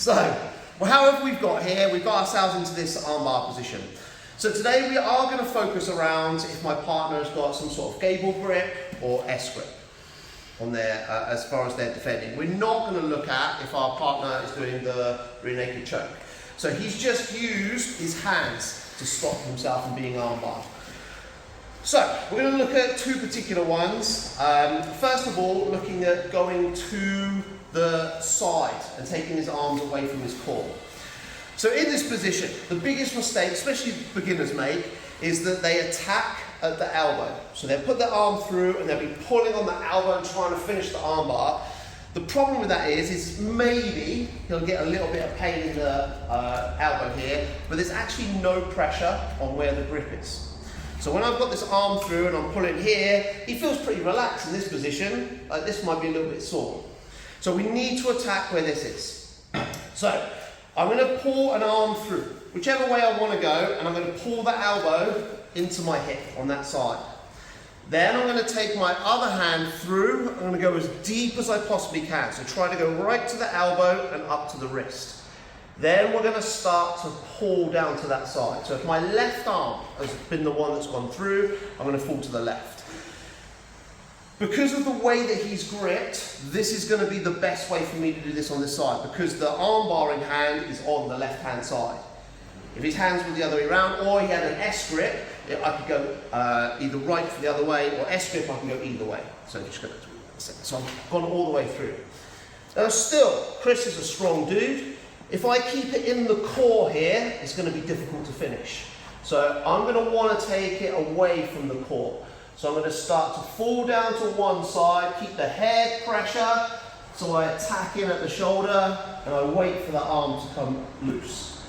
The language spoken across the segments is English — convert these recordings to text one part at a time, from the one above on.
So, well, however we've got here, we've got ourselves into this armbar position. So today we are going to focus around if my partner has got some sort of gable grip or S grip on their, as far as they're defending. We're not going to look at if our partner is doing the rear naked choke. So he's just used his hands to stop himself from being armbarred. So we're going to look at two particular ones. First of all, looking at going to the side and taking his arms away from his core. So in this position, the biggest mistake, especially beginners make, is that they attack at the elbow. So they'll put their arm through and they'll be pulling on the elbow and trying to finish the armbar. The problem with that is maybe he'll get a little bit of pain in the elbow here, but there's actually no pressure on where the grip is. So when I've got this arm through and I'm pulling here, he feels pretty relaxed in this position. This might be a little bit sore. So we need to attack where this is. So I'm going to pull an arm through, whichever way I want to go, and I'm going to pull the elbow into my hip on that side. Then I'm going to take my other hand through, I'm going to go as deep as I possibly can. So try to go right to the elbow and up to the wrist. Then we're going to start to pull down to that side. So if my left arm has been the one that's gone through, I'm going to fall to the left. Because of the way that he's gripped, this is going to be the best way for me to do this on this side, because the arm barring hand is on the left hand side. If his hands were the other way around, or he had an S grip, I could go either right for the other way, or S grip, I can go either way. So just go through that second. So I've gone all the way through. Now still, Chris is a strong dude. If I keep it in the core here, it's going to be difficult to finish. So I'm going to want to take it away from the core. So I'm going to start to fall down to one side, keep the head pressure, so I attack in at the shoulder, and I wait for the arm to come loose.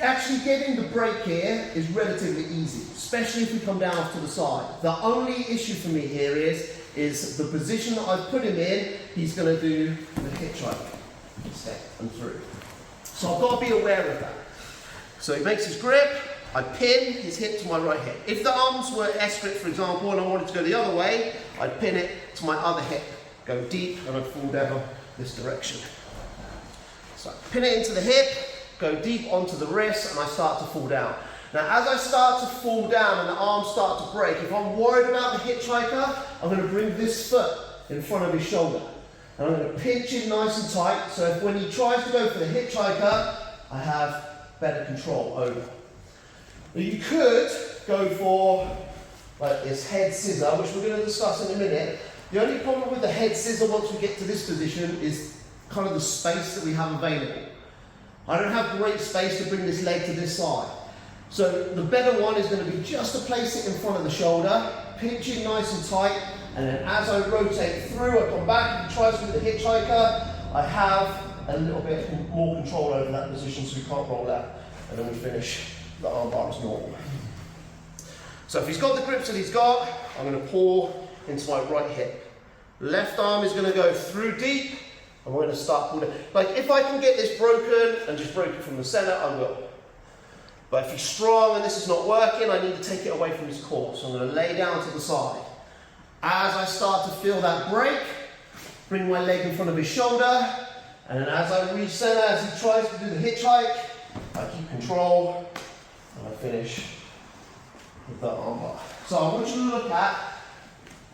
Actually getting the break here is relatively easy, especially if we come down off to the side. The only issue for me here is the position that I've put him in, he's going to do the hitchhiker, step and through. So I've got to be aware of that. So he makes his grip, I pin his hip to my right hip. If the arms were S grip, for example, and I wanted to go the other way, I'd pin it to my other hip, go deep, and I'd fall down this direction. So I pin it into the hip, go deep onto the wrist, and I start to fall down. Now, as I start to fall down and the arms start to break, if I'm worried about the hitchhiker, I'm going to bring this foot in front of his shoulder. And I'm going to pinch it nice and tight, so if when he tries to go for the hitchhiker, I have better control over. You could go for like this head scissor, which we're going to discuss in a minute. The only problem with the head scissor once we get to this position is kind of the space that we have available. I don't have great space to bring this leg to this side. So the better one is going to be just to place it in front of the shoulder, pinch it nice and tight, and then as I rotate through, I come back, if he tries to do the hitchhiker, I have a little bit more control over that position so we can't roll out. And then we finish the armbar as normal. So if he's got the grips that he's got, I'm going to pull into my right hip. Left arm is going to go through deep, and we're going to start pulling. Like if I can get this broken and just break it from the center, I will. But if he's strong and this is not working, I need to take it away from his core. So I'm going to lay down to the side. As I start to feel that break, bring my leg in front of his shoulder, and then as I recenter, as he tries to do the hitchhike, I keep control, and I finish with that armbar. So I want you to look at,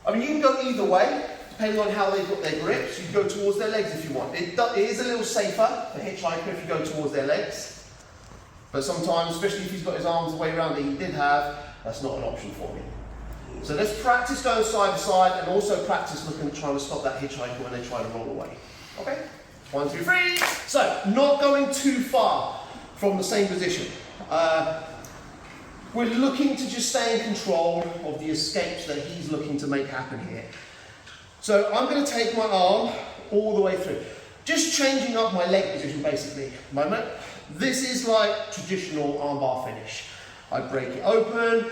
I mean you can go either way, depending on how they've got their grips. You can go towards their legs if you want. It is a little safer for hitchhiker if you go towards their legs. But sometimes, especially if he's got his arms the way around that he did have, that's not an option for me. So let's practice going side to side and also practice looking, trying to stop that hitchhiker when they try to roll away. Okay? 1, 2, 3. So, not going too far from the same position. We're looking to just stay in control of the escapes that he's looking to make happen here. So I'm going to take my arm all the way through. Just changing up my leg position basically. Moment. This is like traditional armbar finish. I break it open.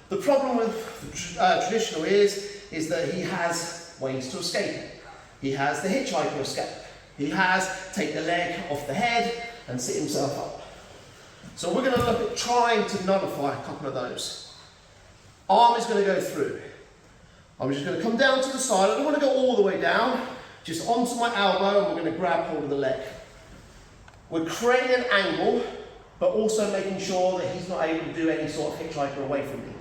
The problem with traditional is that he has ways to escape. He has the hitchhiker escape. He has take the leg off the head and sit himself up. So we're going to look at trying to nullify a couple of those. Arm is going to go through. I'm just going to come down to the side. I don't want to go all the way down. just onto my elbow, and we're going to grab hold of the leg. We're creating an angle, but also making sure that he's not able to do any sort of hitchhiker away from me.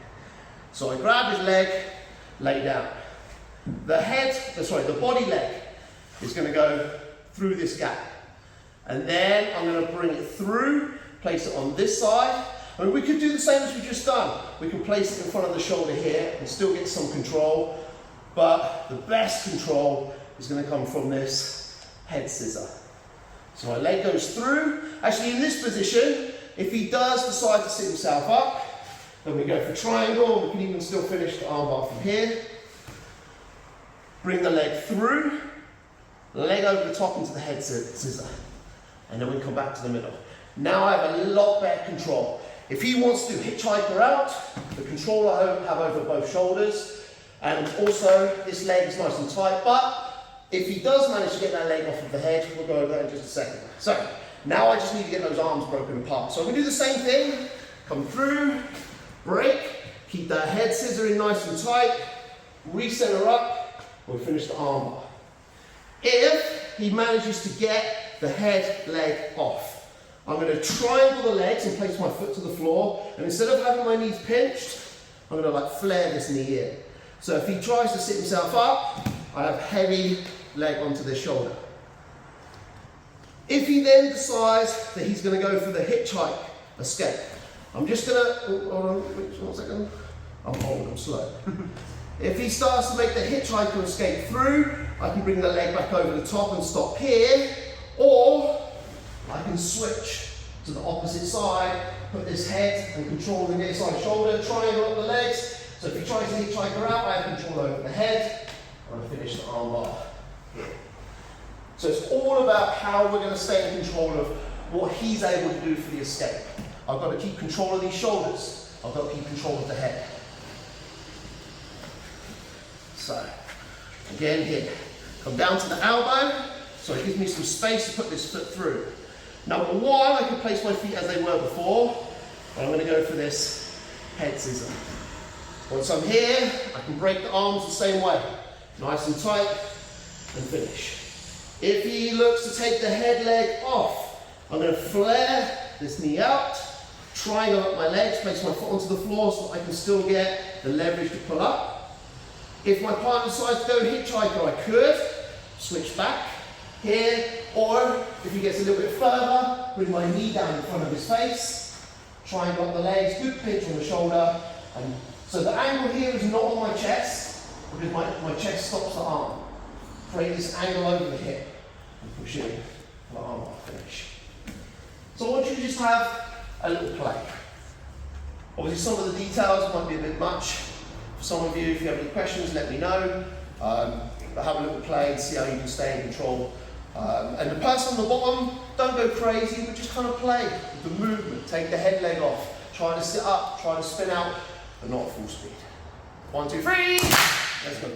So I grab his leg, lay down. The body leg is going to go through this gap. And then I'm going to bring it through, place it on this side. I mean, we could do the same as we've just done. We can place it in front of the shoulder here and still get some control, but the best control is going to come from this head scissor. So my leg goes through. Actually, in this position, if he does decide to sit himself up, then we go for triangle. We can even still finish the armbar from here. Bring the leg through, leg over the top into the head scissor. And then we come back to the middle. Now I have a lot better control. If he wants to hitchhiker out, the control I have over both shoulders, and also this leg is nice and tight, but if he does manage to get that leg off of the head, we'll go over that in just a second. So, now I just need to get those arms broken apart. So I'm going to do the same thing, come through, break, keep that head scissor in nice and tight, recenter up, we'll finish the armbar. If he manages to get the head leg off, I'm going to triangle the legs and place my foot to the floor, and instead of having my knees pinched, I'm going to flare this knee in. So if he tries to sit himself up, I have heavy leg onto this shoulder. If he then decides that he's going to go for the hitchhike escape, I'm just going to, hold on, wait 1 second, I'm slow. If he starts to make the hitchhiker escape through, I can bring the leg back over the top and stop here, or I can switch to the opposite side, put this head and control the near side shoulder, triangle up the legs. So if he tries to hitchhiker out, I have control over the head, and I finish the armbar here. So it's all about how we're going to stay in control of what he's able to do for the escape. I've got to keep control of these shoulders. I've got to keep control of the head. So, again here, come down to the elbow, so it gives me some space to put this foot through. Number one, I can place my feet as they were before, but I'm going to go for this head scissor. Once I'm here, I can break the arms the same way, nice and tight, and finish. If he looks to take the head leg off, I'm going to flare this knee out, triangle up my legs, place my foot onto the floor so that I can still get the leverage to pull up. If my partner decides to go hitchhiker, I could switch back here, or if he gets a little bit further, bring my knee down in front of his face, triangle up the legs, good pinch on the shoulder, and so the angle here is not on my chest, because my chest stops the arm. Create this angle over the hip, and push in for the arm finish. So I want you to just have a little play. Obviously some of the details might be a bit much. For some of you, if you have any questions, let me know. But have a little play and see how you can stay in control. And the person on the bottom, don't go crazy, but just kind of play with the movement. Take the head leg off. Try to sit up, try to spin out, but not full speed. 1, 2, 3, let's go.